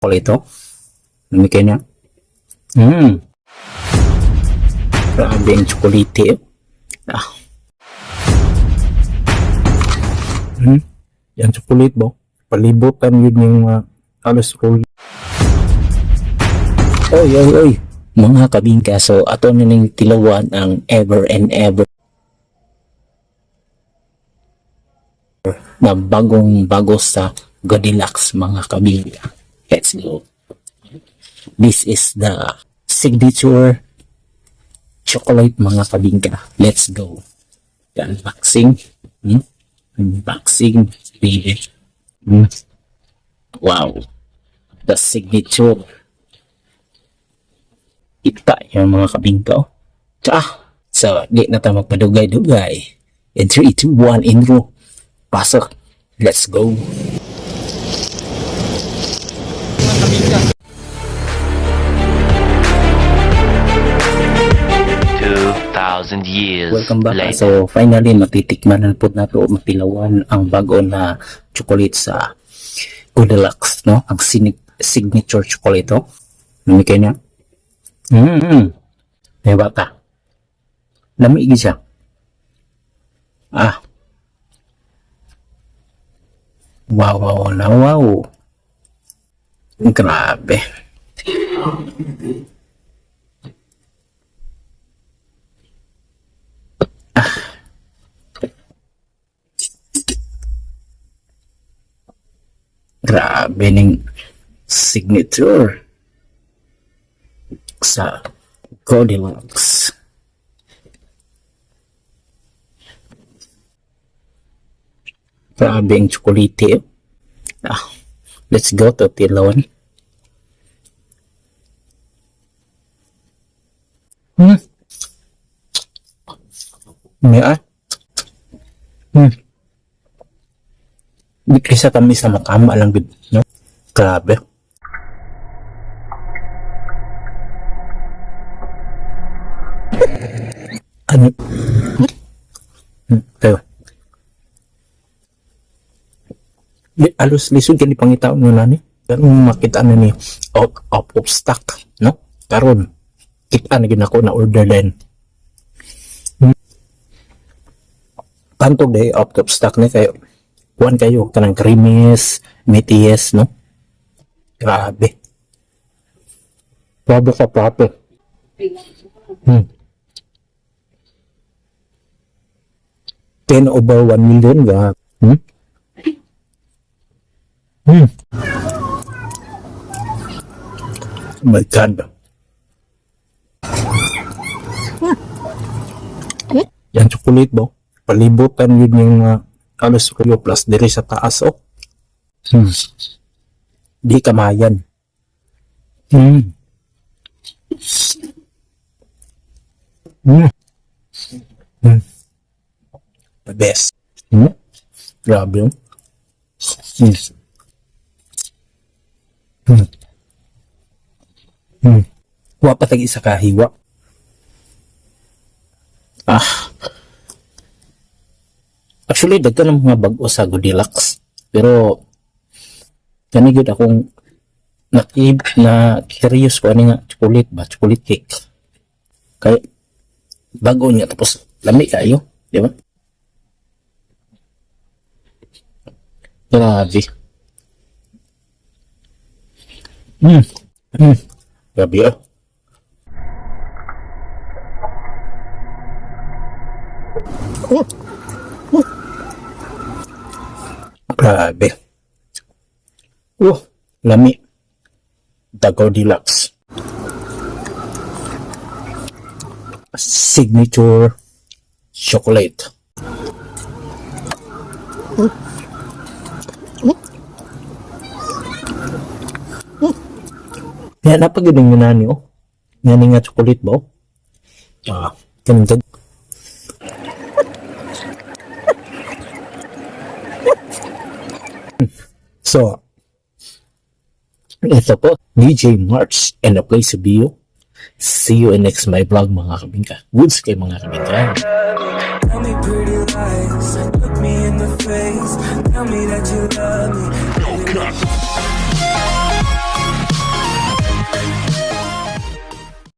Ito. Namigay na. Grabe yung tsokolate. Yan tsokolate ba? Palibutan yun yung alas roll. Oy. Mga kabingka, so ato na ning tilawan ang ever and ever na bagong-bago sa Goldilocks, mga kabingka. Let's go. This is the signature chocolate, mga kabingka. Let's go. Unboxing. Unboxing, baby. Wow. The signature. Ita yung mga kabingka. So, di na tayo magpadugay-dugay. In 3, 2, 1, intro. Pasok. Let's go. 2,000 years Welcome back. later. So, finally, matitikman na po na ito, matilawan ang bago na chocolate sa Goldilocks, no? Ang signature chocolate ito. Namigay niya. May bata. Lamig siya. Wow. Grabe. Grabe ng signature sa Goldilocks. Grabe ang tsokolate. Let's go to tilawan. Di kisa kami sa makama lang, no? Grabe. Ano? Tayo. Alos lisod kani pangitaon mo nani. Karon makita na ni out of stock, no? Karon kita na gid ako na order din. Tanto day out of stock na kayo. Kuan kayo kanang creamies, meaties, no? Grabe. Grabe sa plato. 10 over 1 million ga. Oh my God. Yan chocolate ba? Palibutan yun yung alas roll plus diri sa taas, oh. Di kamayan. The best. Grabe yun. Wa pa tag isa ka hiwa. Actually, daghan ng mga bago sa Goldilocks. Pero kanigid akong na curious ko ani nga chocolate ba, chocolate cake. Kay bago niya tapos lami kayo, di ba? Grabe. Grabe ah. Grabe. Lami. The Goldilocks. Signature chocolate. Yan, napagandang yun nani, oh. Yan nga chocolate ba, oh. Ganda. So, ito po, DJ March and a place to be you. See you in next my vlog, mga kabingka. Goods kay mga kabingka. Tell me pretty lies, look me in the face, tell me that you love me.